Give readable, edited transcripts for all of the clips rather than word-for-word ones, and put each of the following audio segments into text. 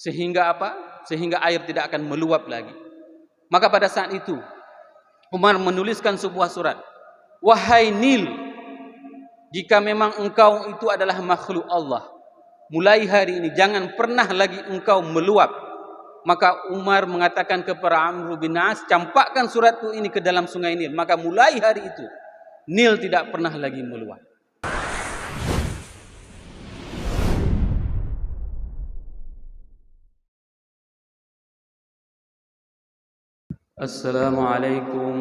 Sehingga apa? Sehingga air tidak akan meluap lagi. Maka pada saat itu Umar menuliskan sebuah surat, "Wahai Nil, jika memang engkau itu adalah makhluk Allah, mulai hari ini jangan pernah lagi engkau meluap." Maka Umar mengatakan kepada Amr bin As, "Campakkan suratku ini ke dalam sungai Nil." Maka mulai hari itu Nil tidak pernah lagi meluap. Assalamualaikum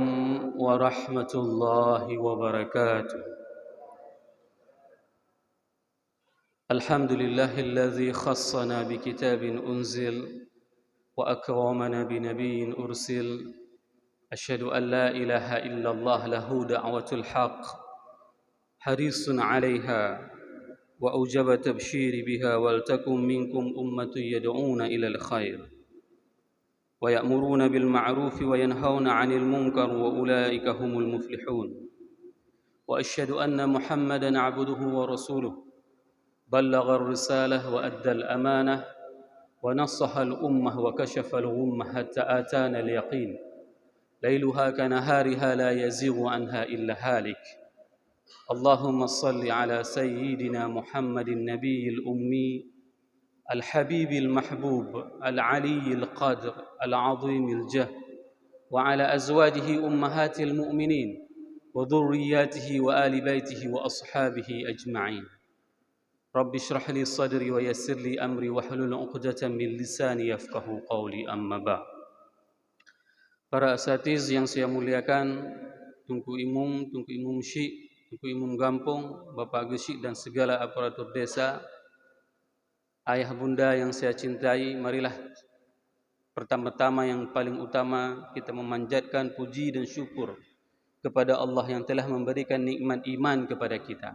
warahmatullahi wabarakatuh. Alhamdulillahilladzi khassana bi kitabin unzil wa akramana bi nabiyyin ursil. Asyhadu an la ilaha illallah lahu da'watul haqq harisun 'alaiha wa aujaba tabshiri biha wal takum minkum ummatun yad'una ilal khair wa ya'muruna bil ma'ruf wa yanhauna 'anil munkar wa ulaika humul muflihun. Wa asyhadu anna Muhammadan 'abduhu wa rasuluh ballagha ar-risalah wa adda al-amanah wa nassaha al-ummah wa kashafa al-ghummah hatta atana al-yaqin. Lailuha kanahariha la yazighu anha illa halik. Allahumma salli ala sayyidina Muhammadin nabiyil ummi الحبيب المحبوب العلي القدر العظيم الجاه وعلى أزواجه أمهات المؤمنين وذرياته وآل بيته وأصحابه أجمعين. رب اشرح لي صدري ويسر لي أمري واحلل عقدة من لساني يفقهوا قولي أما بعد. Para asatiz yang saya muliakan, Tunku Imum Syik, Tunku Imum Gampung, Bapak Gesik dan segala aparatur desa, ayah bunda yang saya cintai, marilah pertama-tama yang paling utama kita memanjatkan puji dan syukur kepada Allah yang telah memberikan nikmat iman kepada kita,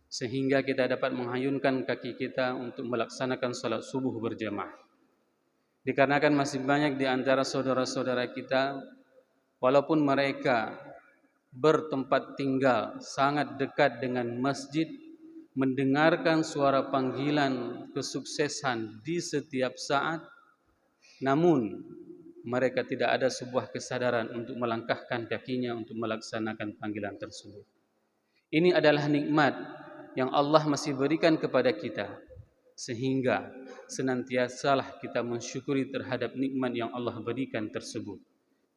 sehingga kita dapat menghayunkan kaki kita untuk melaksanakan salat subuh berjamaah. Dikarenakan masih banyak di antara saudara-saudara kita, walaupun mereka bertempat tinggal sangat dekat dengan masjid, mendengarkan suara panggilan kesuksesan di setiap saat, namun mereka tidak ada sebuah kesadaran untuk melangkahkan kakinya untuk melaksanakan panggilan tersebut. Ini adalah nikmat yang Allah masih berikan kepada kita, sehingga senantiasalah kita mensyukuri terhadap nikmat yang Allah berikan tersebut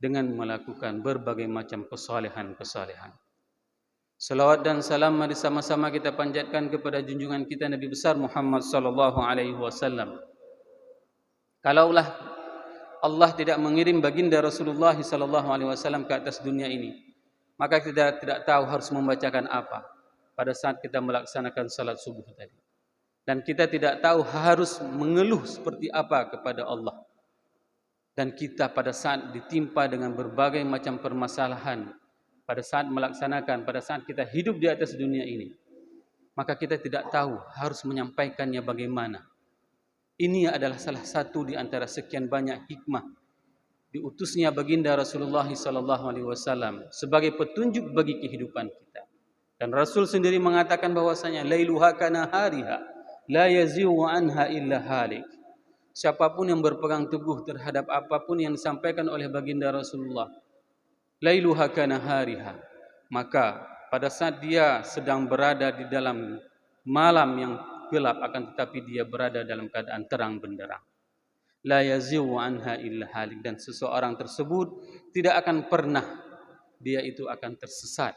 dengan melakukan berbagai macam kesalehan-kesalehan. Salawat dan salam mari sama-sama kita panjatkan kepada junjungan kita Nabi besar Muhammad sallallahu alaihi wasallam. Kalaulah Allah tidak mengirim baginda Rasulullah sallallahu alaihi wasallam ke atas dunia ini, maka kita tidak tahu harus membacakan apa pada saat kita melaksanakan salat subuh tadi. Dan kita tidak tahu harus mengeluh seperti apa kepada Allah. Dan kita pada saat ditimpa dengan berbagai macam permasalahan, pada saat melaksanakan, pada saat kita hidup di atas dunia ini, maka kita tidak tahu harus menyampaikannya bagaimana. Ini adalah salah satu di antara sekian banyak hikmah diutusnya baginda Rasulullah SAW sebagai petunjuk bagi kehidupan kita. Dan Rasul sendiri mengatakan bahwasanya lailuha kanahariha la yazighu anha illa halik. Siapapun yang berpegang teguh terhadap apapun yang disampaikan oleh baginda Rasulullah, lailuha kanahariha, maka pada saat dia sedang berada di dalam malam yang gelap, akan tetapi dia berada dalam keadaan terang benderang. La yazighu anha illa halik, dan seseorang tersebut tidak akan pernah dia itu akan tersesat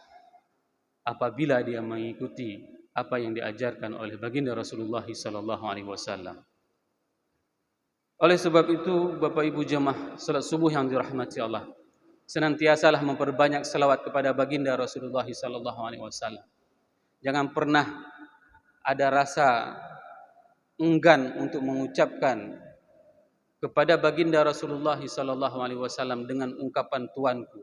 apabila dia mengikuti apa yang diajarkan oleh baginda Rasulullah sallallahu alaihi wasallam. Oleh sebab itu, Bapak Ibu jemaah salat subuh yang dirahmati Allah, senantiasalah memperbanyak selawat kepada baginda Rasulullah sallallahu alaihi wasallam. Jangan pernah ada rasa enggan untuk mengucapkan kepada baginda Rasulullah sallallahu alaihi wasallam dengan ungkapan tuanku.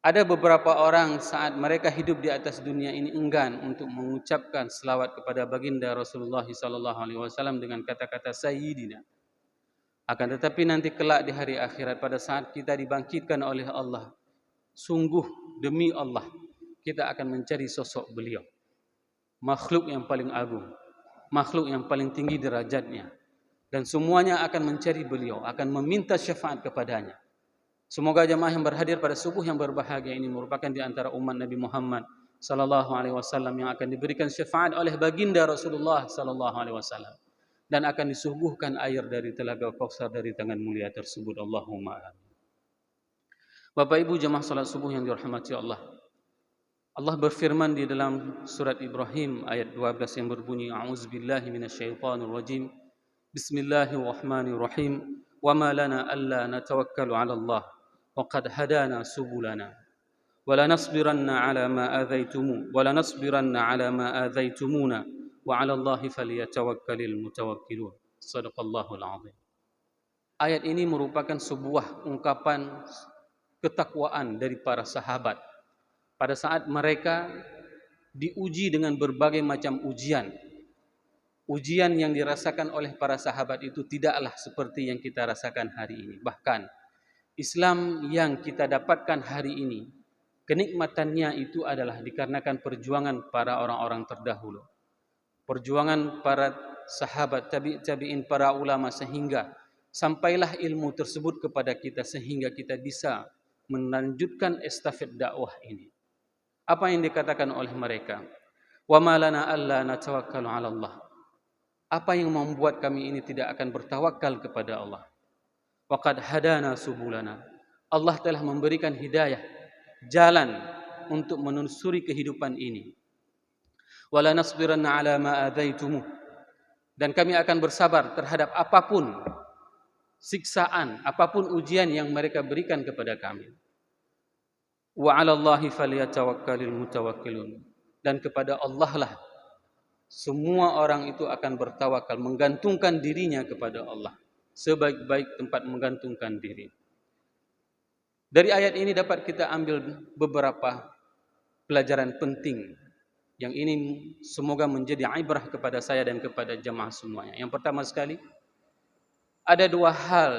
Ada beberapa orang saat mereka hidup di atas dunia ini enggan untuk mengucapkan selawat kepada baginda Rasulullah SAW dengan kata-kata sayyidina. Akan tetapi nanti kelak di hari akhirat, pada saat kita dibangkitkan oleh Allah, sungguh demi Allah kita akan mencari sosok beliau, makhluk yang paling agung, makhluk yang paling tinggi derajatnya, dan semuanya akan mencari beliau, akan meminta syafaat kepadanya. Semoga jemaah yang berhadir pada subuh yang berbahagia ini merupakan di antara umat Nabi Muhammad sallallahu alaihi wasallam yang akan diberikan syafaat oleh baginda Rasulullah sallallahu alaihi wasallam dan akan disuguhkan air dari telaga Kautsar dari tangan mulia tersebut. Allahumma amin. Bapak Ibu jemaah salat subuh yang dirahmati Allah. Allah berfirman di dalam surat Ibrahim ayat 12 yang berbunyi, A'udzubillahi minasyaitonir rajim. Bismillahirrahmanirrahim. Wa ma lana alla natawakkalu 'ala Allah wa qad hadana subulana. Wa lanasbiranna 'ala ma adzaitumuna wa 'ala Allahi falyatawakkalul mutawakkiluun. Shadaqallahul 'azim. Ayat ini merupakan sebuah ungkapan ketakwaan dari para sahabat pada saat mereka diuji dengan berbagai macam ujian. Ujian yang dirasakan oleh para sahabat itu tidaklah seperti yang kita rasakan hari ini. Bahkan Islam yang kita dapatkan hari ini, kenikmatannya itu adalah dikarenakan perjuangan para orang-orang terdahulu. Perjuangan para sahabat, tabi'in, para ulama, sehingga sampailah ilmu tersebut kepada kita sehingga kita bisa melanjutkan estafet dakwah ini. Apa yang dikatakan oleh mereka? Wa ma lana alla natawakkalu 'ala Allah. Apa yang membuat kami ini tidak akan bertawakal kepada Allah? Wa qad hadana subulana. Allah telah memberikan hidayah, jalan untuk menelusuri kehidupan ini. Wa lanasbiranna 'ala ma adzaitum. Dan kami akan bersabar terhadap apapun siksaan, apapun ujian yang mereka berikan kepada kami. Wa 'ala Allahi falyatawakkalul mutawakkilun. Dan kepada Allah lah semua orang itu akan bertawakal, menggantungkan dirinya kepada Allah, sebaik-baik tempat menggantungkan diri. Dari ayat ini dapat kita ambil beberapa pelajaran penting yang ini semoga menjadi ibrah kepada saya dan kepada jemaah semuanya. Yang pertama sekali, ada dua hal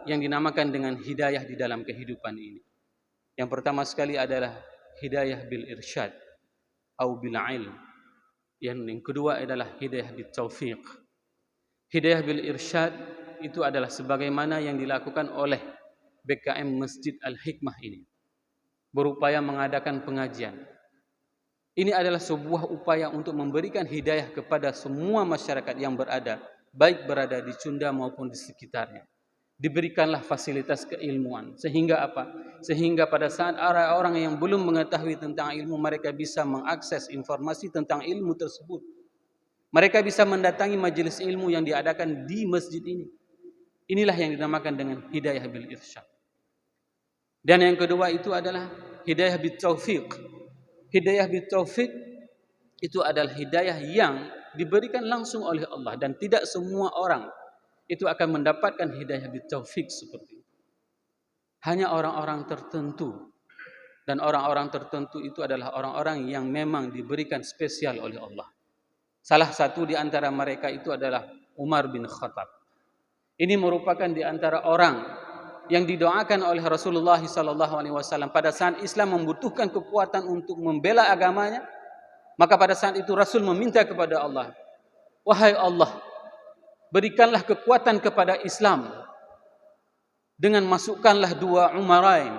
yang dinamakan dengan hidayah di dalam kehidupan ini. Yang pertama sekali adalah hidayah bil irsyad atau bil ilm. Yang kedua adalah hidayah bil taufiq. Hidayah bil irsyad itu adalah sebagaimana yang dilakukan oleh BKM Masjid Al-Hikmah ini, berupaya mengadakan pengajian. Ini adalah sebuah upaya untuk memberikan hidayah kepada semua masyarakat yang berada, baik berada di Sunda maupun di sekitarnya. Diberikanlah fasilitas keilmuan. Sehingga apa? Sehingga pada saat orang yang belum mengetahui tentang ilmu, mereka bisa mengakses informasi tentang ilmu tersebut. Mereka bisa mendatangi majelis ilmu yang diadakan di masjid ini. Inilah yang dinamakan dengan hidayah bil irsyad. Dan yang kedua itu adalah hidayah bil taufiq. Hidayah bil taufiq itu adalah hidayah yang diberikan langsung oleh Allah, dan tidak semua orang itu akan mendapatkan hidayah bil taufiq seperti itu. Hanya orang-orang tertentu, dan orang-orang tertentu itu adalah orang-orang yang memang diberikan spesial oleh Allah. Salah satu di antara mereka itu adalah Umar bin Khattab. Ini merupakan di antara orang yang didoakan oleh Rasulullah SAW pada saat Islam membutuhkan kekuatan untuk membela agamanya. Maka pada saat itu Rasul meminta kepada Allah, wahai Allah, berikanlah kekuatan kepada Islam dengan masukkanlah dua Umarain,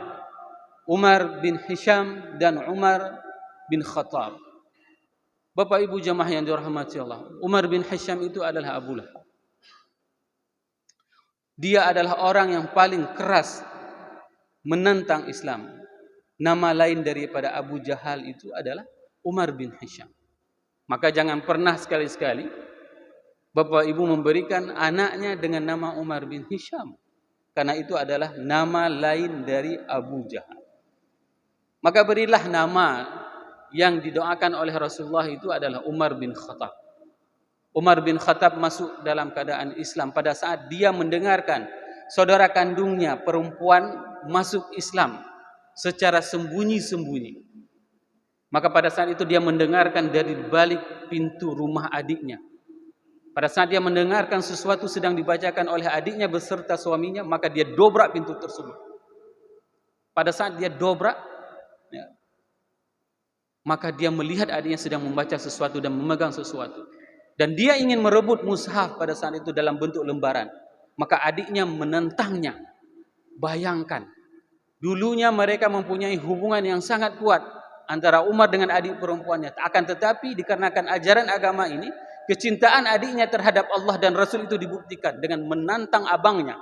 Umar bin Hisham dan Umar bin Khattab. Bapak Ibu jamaah yang dirahmati Allah, Umar bin Hisham itu adalah Abu Lahab. Dia adalah orang yang paling keras menentang Islam. Nama lain daripada Abu Jahal itu adalah Umar bin Hisham. Maka jangan pernah sekali-sekali Bapak Ibu memberikan anaknya dengan nama Umar bin Hisham, karena itu adalah nama lain dari Abu Jahal. Maka berilah nama yang didoakan oleh Rasulullah itu adalah Umar bin Khattab. Umar bin Khattab masuk dalam keadaan Islam pada saat dia mendengarkan saudara kandungnya perempuan masuk Islam secara sembunyi-sembunyi. Maka pada saat itu dia mendengarkan dari balik pintu rumah adiknya. Pada saat dia mendengarkan sesuatu sedang dibacakan oleh adiknya beserta suaminya, maka dia dobrak pintu tersebut. Pada saat dia dobrak, maka dia melihat adiknya sedang membaca sesuatu dan memegang sesuatu. Dan dia ingin merebut mushaf pada saat itu dalam bentuk lembaran. Maka adiknya menentangnya. Bayangkan, dulunya mereka mempunyai hubungan yang sangat kuat antara Umar dengan adik perempuannya. Akan tetapi dikarenakan ajaran agama ini, kecintaan adiknya terhadap Allah dan Rasul itu dibuktikan dengan menantang abangnya.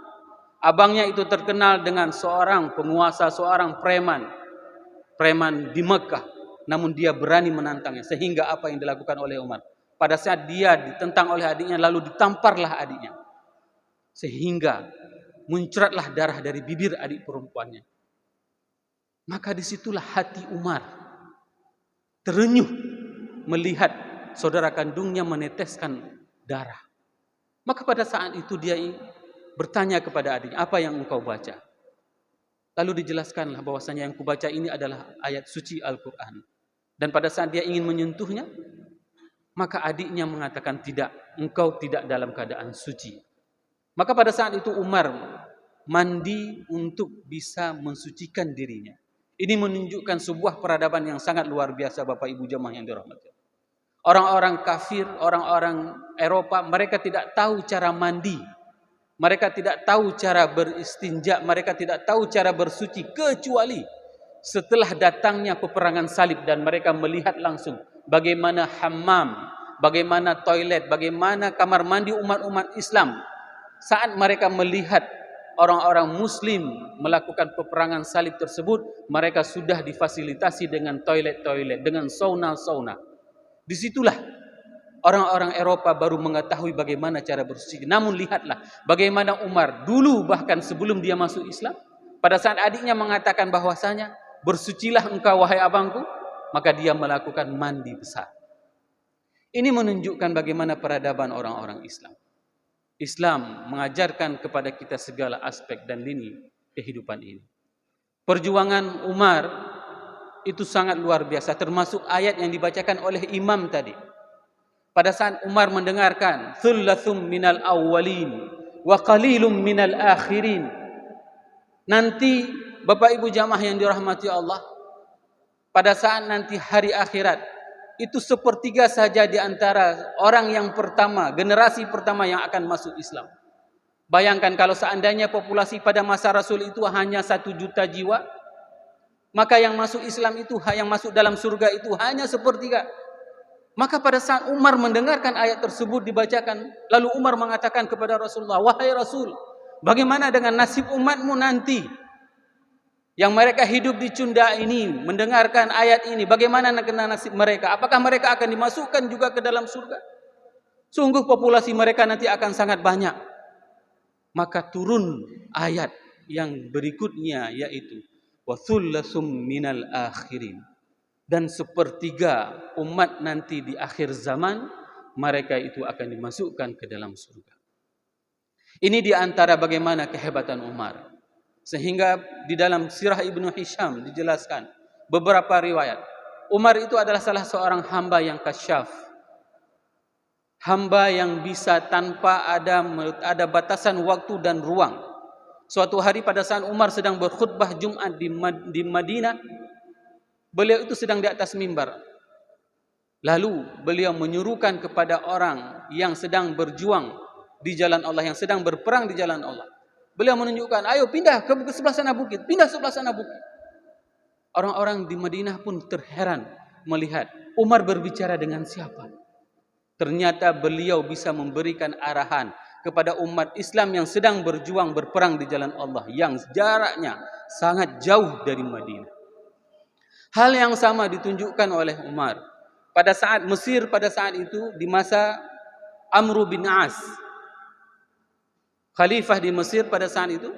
Abangnya itu terkenal dengan seorang penguasa, seorang preman di Mekah. Namun dia berani menantangnya. Sehingga apa yang dilakukan oleh Umar? Pada saat dia ditentang oleh adiknya, lalu ditamparlah adiknya. Sehingga muncratlah darah dari bibir adik perempuannya. Maka disitulah hati Umar terenyuh melihat saudara kandungnya meneteskan darah. Maka pada saat itu dia bertanya kepada adiknya, apa yang engkau baca? Lalu dijelaskanlah bahwasanya yang kubaca ini adalah ayat suci Al-Quran. Dan pada saat dia ingin menyentuhnya, maka adiknya mengatakan, tidak, engkau tidak dalam keadaan suci. Maka pada saat itu Umar mandi untuk bisa mensucikan dirinya. Ini menunjukkan sebuah peradaban yang sangat luar biasa, Bapak Ibu jemaah yang dirahmati. Orang-orang kafir, orang-orang Eropa, mereka tidak tahu cara mandi. Mereka tidak tahu cara beristinja, mereka tidak tahu cara bersuci, kecuali setelah datangnya peperangan salib dan mereka melihat langsung bagaimana hammam, bagaimana toilet, bagaimana kamar mandi umat-umat Islam. Saat mereka melihat orang-orang muslim melakukan peperangan salib tersebut, mereka sudah difasilitasi dengan toilet-toilet, dengan sauna-sauna. Disitulah orang-orang Eropa baru mengetahui bagaimana cara bersuci. Namun lihatlah bagaimana Umar dulu, bahkan sebelum dia masuk Islam, pada saat adiknya mengatakan bahwasanya bersucilah engkau wahai abangku, maka dia melakukan mandi besar. Ini menunjukkan bagaimana peradaban orang-orang Islam. Islam mengajarkan kepada kita segala aspek dan lini kehidupan ini. Perjuangan Umar itu sangat luar biasa, termasuk ayat yang dibacakan oleh imam tadi. Pada saat Umar mendengarkan thullathum minal awwalin wa qalilum minal akhirin. Nanti Bapak Ibu jamaah yang dirahmati Allah, pada saat nanti hari akhirat, itu sepertiga saja di antara orang yang pertama, generasi pertama yang akan masuk Islam. Bayangkan kalau seandainya populasi pada masa Rasul itu hanya 1 juta jiwa, maka yang masuk Islam itu, yang masuk dalam surga itu hanya sepertiga. Maka pada saat Umar mendengarkan ayat tersebut dibacakan, lalu Umar mengatakan kepada Rasulullah, wahai Rasul, bagaimana dengan nasib umatmu nanti? Yang mereka hidup di Cunda ini, mendengarkan ayat ini, bagaimana nasib mereka? Apakah mereka akan dimasukkan juga ke dalam surga? Sungguh populasi mereka nanti akan sangat banyak. Maka turun ayat yang berikutnya, yaitu wa thullathum minal akhirin. Dan sepertiga umat nanti di akhir zaman, mereka itu akan dimasukkan ke dalam surga. Ini diantara bagaimana kehebatan Umar. Sehingga di dalam sirah Ibnu Hisham dijelaskan beberapa riwayat. Umar itu adalah salah seorang hamba yang kasyaf. Hamba yang bisa tanpa ada batasan waktu dan ruang. Suatu hari pada saat Umar sedang berkhutbah Jumat di Madinah, beliau itu sedang di atas mimbar. Lalu beliau menyuruhkan kepada orang yang sedang berjuang di jalan Allah, yang sedang berperang di jalan Allah. Beliau menunjukkan, ayo pindah ke sebelah sana bukit, pindah sebelah sana bukit. Orang-orang di Madinah pun terheran melihat Umar berbicara dengan siapa. Ternyata beliau bisa memberikan arahan kepada umat Islam yang sedang berjuang berperang di jalan Allah, yang jaraknya sangat jauh dari Madinah. Hal yang sama ditunjukkan oleh Umar pada saat Mesir, pada saat itu di masa Amr bin As, khalifah di Mesir pada saat itu.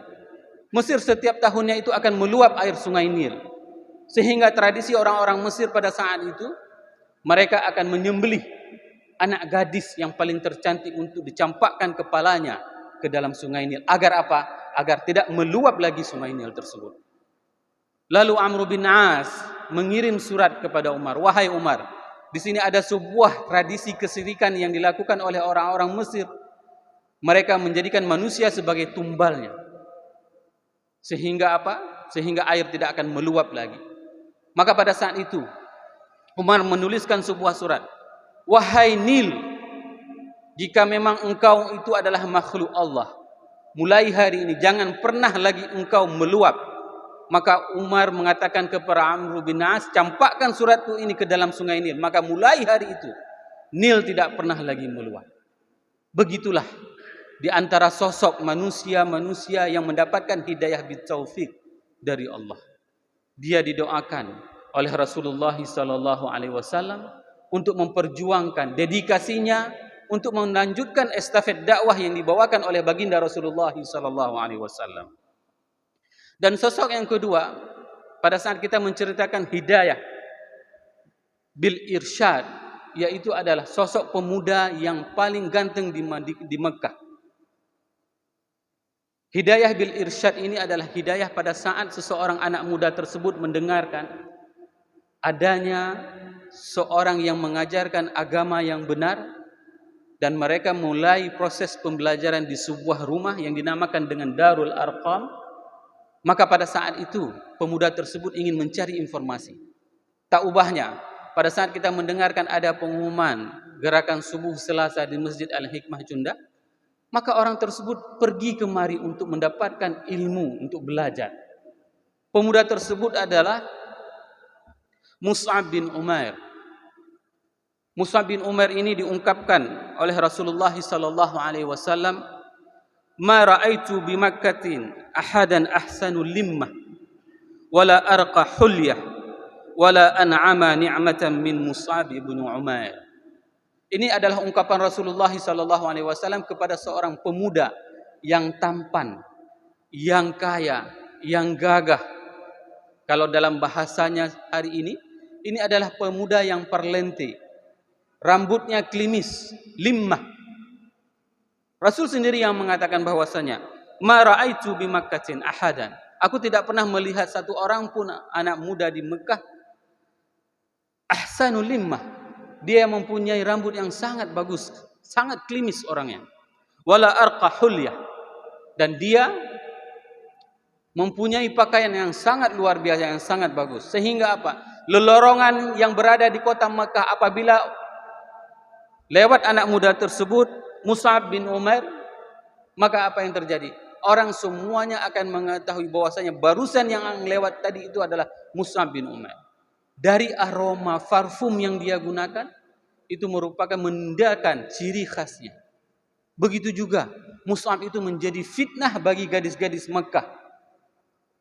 Mesir setiap tahunnya itu akan meluap air sungai Nil. Sehingga tradisi orang-orang Mesir pada saat itu, mereka akan menyembelih anak gadis yang paling tercantik untuk dicampakkan kepalanya ke dalam sungai Nil. Agar apa? Agar tidak meluap lagi sungai Nil tersebut. Lalu Amr bin As mengirim surat kepada Umar. Wahai Umar, di sini ada sebuah tradisi kesyirikan yang dilakukan oleh orang-orang Mesir. Mereka menjadikan manusia sebagai tumbalnya. Sehingga apa? Sehingga air tidak akan meluap lagi. Maka pada saat itu Umar menuliskan sebuah surat. Wahai Nil, jika memang engkau itu adalah makhluk Allah, mulai hari ini jangan pernah lagi engkau meluap. Maka Umar mengatakan kepada Amr bin As, campakkan suratku ini ke dalam sungai Nil. Maka mulai hari itu Nil tidak pernah lagi meluap. Begitulah di antara sosok manusia-manusia yang mendapatkan hidayah bitaufik dari Allah. Dia didoakan oleh Rasulullah sallallahu alaihi wasallam untuk memperjuangkan dedikasinya untuk melanjutkan estafet dakwah yang dibawakan oleh baginda Rasulullah sallallahu alaihi wasallam. Dan sosok yang kedua, pada saat kita menceritakan hidayah bil irsyad, yaitu adalah sosok pemuda yang paling ganteng di Mekah. Hidayah bil irsyad ini adalah hidayah pada saat seseorang anak muda tersebut mendengarkan adanya seorang yang mengajarkan agama yang benar, dan mereka mulai proses pembelajaran di sebuah rumah yang dinamakan dengan Darul Arqam. Maka pada saat itu pemuda tersebut ingin mencari informasi. Tak ubahnya pada saat kita mendengarkan ada pengumuman gerakan subuh Selasa di Masjid Al-Hikmah Cunda, maka orang tersebut pergi kemari untuk mendapatkan ilmu, untuk belajar. Pemuda tersebut adalah Mus'ab bin Umair. Mus'ab bin Umair ini diungkapkan oleh Rasulullah sallallahu alaihi wasallam, "Ma ra'aitu bi Makkatin ahadan ahsanu limmah wala arqa hulyah wala an'ama ni'matan min Mus'ab bin Umair." Ini adalah ungkapan Rasulullah sallallahu alaihi wasallam kepada seorang pemuda yang tampan, yang kaya, yang gagah. Kalau dalam bahasanya hari ini adalah pemuda yang perlente, rambutnya klimis, limmah. Rasul sendiri yang mengatakan bahwasanya, "Ma ra'aitu bi Makkatin ahadan." Aku tidak pernah melihat satu orang pun anak muda di Mekah ahsanul limmah. Dia mempunyai rambut yang sangat bagus, sangat klimis orangnya. Wala arqa hulyah. Dan dia mempunyai pakaian yang sangat luar biasa, yang sangat bagus. Sehingga apa? Lelorogan yang berada di kota Mekah apabila lewat anak muda tersebut, Mus'ab bin Umair, maka apa yang terjadi? Orang semuanya akan mengetahui bahwasanya barusan yang lewat tadi itu adalah Mus'ab bin Umair. Dari aroma parfum yang dia gunakan, itu merupakan menandakan ciri khasnya. Begitu juga Mus'ab itu menjadi fitnah bagi gadis-gadis Mekah.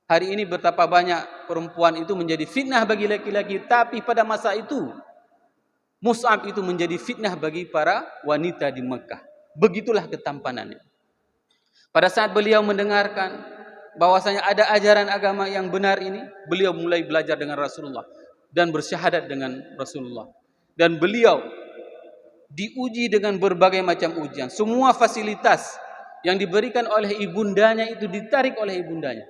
Hari ini betapa banyak perempuan itu menjadi fitnah bagi laki-laki, tapi pada masa itu Mus'ab itu menjadi fitnah bagi para wanita di Mekah. Begitulah ketampanannya. Pada saat beliau mendengarkan bahwasanya ada ajaran agama yang benar ini, beliau mulai belajar dengan Rasulullah dan bersyahadat dengan Rasulullah. Dan beliau diuji dengan berbagai macam ujian. Semua fasilitas yang diberikan oleh ibundanya itu ditarik oleh ibundanya.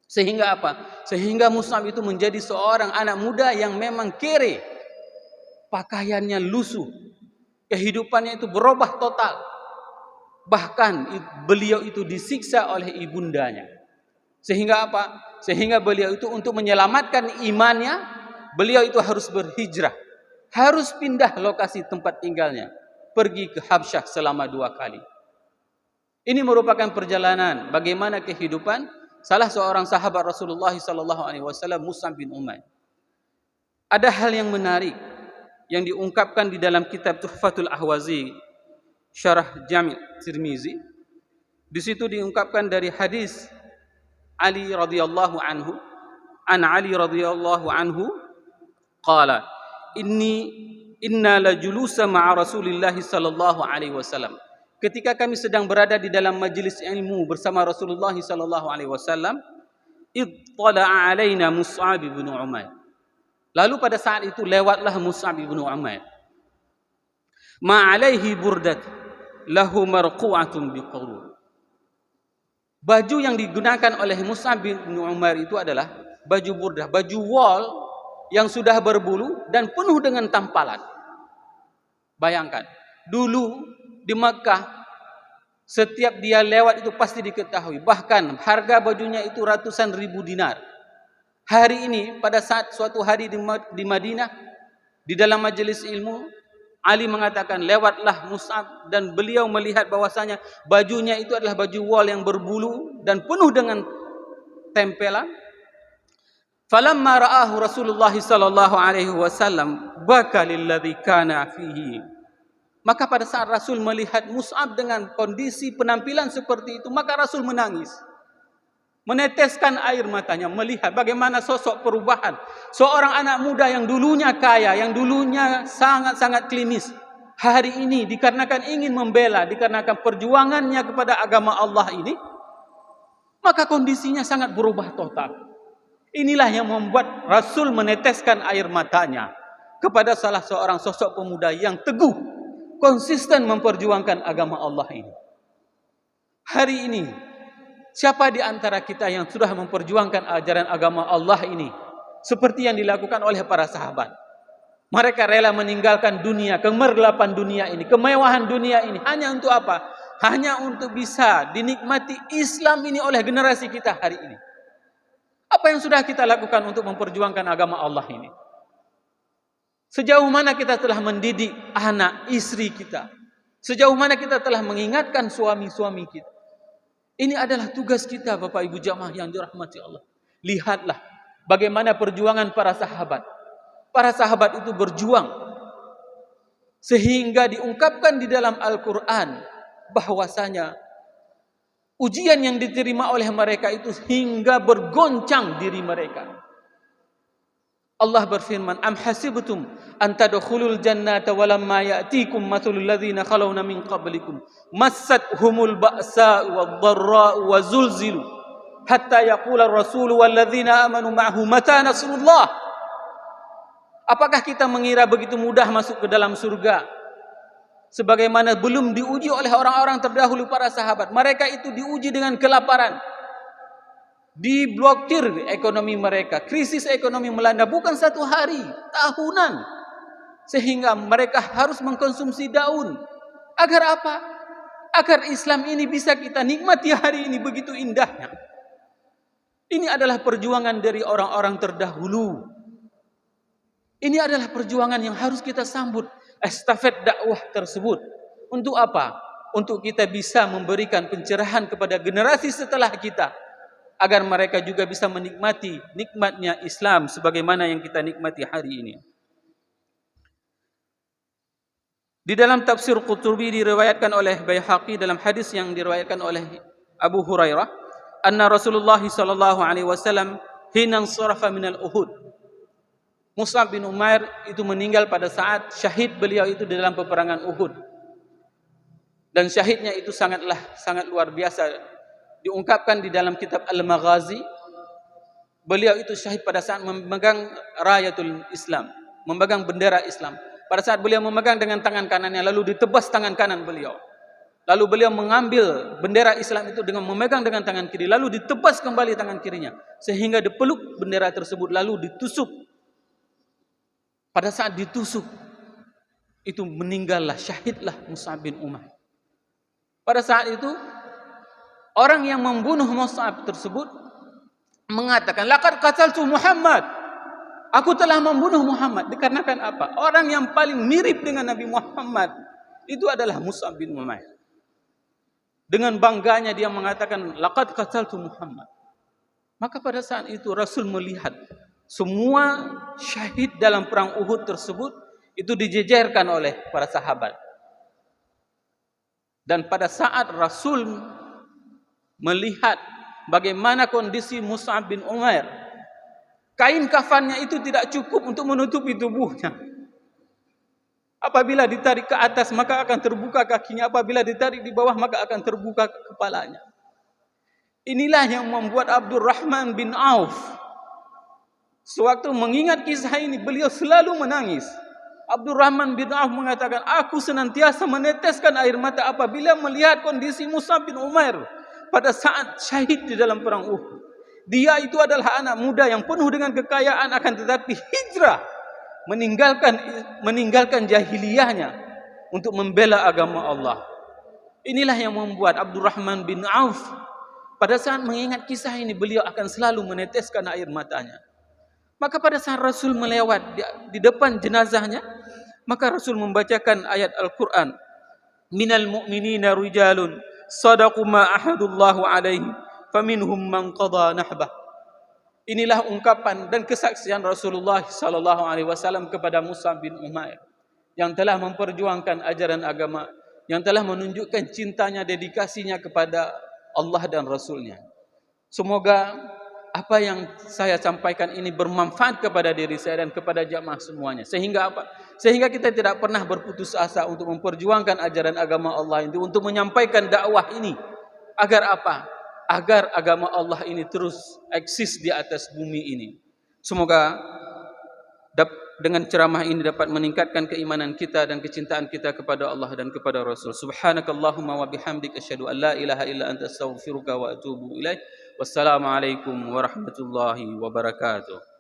Sehingga apa? Sehingga Mus'ab itu menjadi seorang anak muda yang memang kere. Pakaiannya lusuh. Kehidupannya itu berubah total. Bahkan beliau itu disiksa oleh ibundanya. Sehingga apa? Sehingga beliau itu untuk menyelamatkan imannya, beliau itu harus berhijrah. Harus pindah lokasi tempat tinggalnya. Pergi ke Habsyah selama 2 kali. Ini merupakan perjalanan bagaimana kehidupan salah seorang sahabat Rasulullah SAW, Mus'ab bin Umair. Ada hal yang menarik yang diungkapkan di dalam kitab Tuhfatul Ahwazi, Syarah Jami' Tirmizi. Di situ diungkapkan dari hadis Ali radhiyallahu anhu, an Ali radhiyallahu anhu qala, inna la julusa ma'a Rasulillah sallallahu alaihi wasallam. Ketika kami sedang berada di dalam majlis ilmu bersama Rasulullah sallallahu alaihi wasallam, ittala'a alaina Mus'ab bin Umair. Lalu pada saat itu lewatlah Mus'ab bin Umair. Ma'alaihi burdat lahu marqu'atun biqurun. Baju yang digunakan oleh Mus'ab bin Umair itu adalah baju burdah, baju wol yang sudah berbulu dan penuh dengan tampalan. Bayangkan, dulu di Makkah setiap dia lewat itu pasti diketahui. Bahkan harga bajunya itu ratusan ribu dinar. Hari ini pada saat suatu hari di Madinah, di dalam majelis ilmu, Ali mengatakan, lewatlah Mus'ab, dan beliau melihat bahwasanya bajunya itu adalah baju wol yang berbulu dan penuh dengan tempelan. Falamma ra'ahu Rasulullah sallallahu alaihi wasallam baka lilladzi kana fihi. Maka pada saat Rasul melihat Mus'ab dengan kondisi penampilan seperti itu, maka Rasul menangis. Meneteskan air matanya melihat bagaimana sosok perubahan seorang anak muda yang dulunya kaya, yang dulunya sangat-sangat klinis, hari ini dikarenakan ingin membela, dikarenakan perjuangannya kepada agama Allah ini, maka kondisinya sangat berubah total. Inilah yang membuat Rasul meneteskan air matanya kepada salah seorang sosok pemuda yang teguh, konsisten memperjuangkan agama Allah ini. Hari ini, siapa di antara kita yang sudah memperjuangkan ajaran agama Allah ini seperti yang dilakukan oleh para sahabat? Mereka rela meninggalkan dunia, kemerlapan dunia ini, kemewahan dunia ini, hanya untuk apa? Hanya untuk bisa dinikmati Islam ini oleh generasi kita hari ini. Apa yang sudah kita lakukan untuk memperjuangkan agama Allah ini? Sejauh mana kita telah mendidik anak, istri kita? Sejauh mana kita telah mengingatkan suami-suami kita? Ini adalah tugas kita, Bapak Ibu jamaah yang dirahmati Allah. Lihatlah bagaimana perjuangan para sahabat. Para sahabat itu berjuang sehingga diungkapkan di dalam Al-Quran bahwasanya ujian yang diterima oleh mereka itu hingga bergoncang diri mereka. Allah berfirman, am hasibtum an tadkhulul jannata walamma ya'tikum mathalul ladzina khalawna min qablikum massathumul ba'sa wad-dharra'u wazulzilu hatta yaqula ar-rasulu wal ladzina amanu ma'ahu mata nasrullah. Apakah kita mengira begitu mudah masuk ke dalam surga? Sebagaimana belum diuji oleh orang-orang terdahulu para sahabat. Mereka itu diuji dengan kelaparan. Diblokir ekonomi mereka. Krisis ekonomi melanda bukan satu hari, tahunan. Sehingga mereka harus mengkonsumsi daun. Agar apa? Agar Islam ini bisa kita nikmati hari ini begitu indahnya. Ini adalah perjuangan dari orang-orang terdahulu. Ini adalah perjuangan yang harus kita sambut. Estafet dakwah tersebut. Untuk apa? Untuk kita bisa memberikan pencerahan kepada generasi setelah kita. Agar mereka juga bisa menikmati nikmatnya Islam sebagaimana yang kita nikmati hari ini. Di dalam tafsir Qurtubi diriwayatkan oleh Baihaqi dalam hadis yang diriwayatkan oleh Abu Hurairah, anna Rasulullah sallallahu alaihi wasallam hina ansarafa minal Uhud. Mus'ab bin Umair itu meninggal pada saat syahid beliau itu di dalam peperangan Uhud. Dan syahidnya itu sangat luar biasa. Diungkapkan di dalam kitab Al-Maghazi, beliau itu syahid pada saat memegang rayatul Islam, memegang bendera Islam. Pada saat beliau memegang dengan tangan kanannya, lalu ditebas tangan kanan beliau. Lalu beliau mengambil bendera Islam itu dengan memegang dengan tangan kiri, lalu ditebas kembali tangan kirinya, sehingga dipeluk bendera tersebut, lalu ditusuk. Pada saat ditusuk, itu meninggallah, syahidlah Mus'ab bin Umair. Pada saat itu, orang yang membunuh Mus'ab tersebut mengatakan, laqad qataltu Muhammad. Aku telah membunuh Muhammad. Dikarenakan apa? Orang yang paling mirip dengan Nabi Muhammad itu adalah Mus'ab bin Umair. Dengan bangganya dia mengatakan, laqad qataltu Muhammad. Maka pada saat itu Rasul melihat semua syahid dalam perang Uhud tersebut itu dijejerkan oleh para sahabat. Dan pada saat Rasul melihat bagaimana kondisi Mus'ab bin Umair, kain kafannya itu tidak cukup untuk menutupi tubuhnya. Apabila ditarik ke atas maka akan terbuka kakinya, apabila ditarik di bawah maka akan terbuka kepalanya. Inilah yang membuat Abdurrahman bin Auf sewaktu mengingat kisah ini beliau selalu menangis. Abdurrahman bin Auf mengatakan, aku senantiasa meneteskan air mata apabila melihat kondisi Mus'ab bin Umair pada saat syahid di dalam perang Uhud. Dia itu adalah anak muda yang penuh dengan kekayaan, akan tetapi hijrah, meninggalkan jahiliyahnya untuk membela agama Allah. Inilah yang membuat Abdurrahman bin Auf pada saat mengingat kisah ini beliau akan selalu meneteskan air matanya. Maka pada saat Rasul melewat di depan jenazahnya, Maka Rasul membacakan ayat Al-Quran, minal mu'minina rijalun sadaqu ma ahadullahu alaihi faminhum man qada nahbah. Inilah ungkapan dan kesaksian Rasulullah sallallahu alaihi wasallam kepada Mus'ab bin Umair yang telah memperjuangkan ajaran agama, yang telah menunjukkan cintanya, dedikasinya kepada Allah dan Rasulnya. Semoga apa yang saya sampaikan ini bermanfaat kepada diri saya dan kepada jamaah semuanya. Sehingga apa? Sehingga kita tidak pernah berputus asa untuk memperjuangkan ajaran agama Allah ini, untuk menyampaikan dakwah ini. Agar apa? Agar agama Allah ini terus eksis di atas bumi ini. Semoga dengan ceramah ini dapat meningkatkan keimanan kita dan kecintaan kita kepada Allah dan kepada Rasul. Subhanakallahumma wa bihamdik asyhadu an la ilaha illa anta astaghfiruka wa atubu ilaik. Wassalamualaikum warahmatullahi wabarakatuh.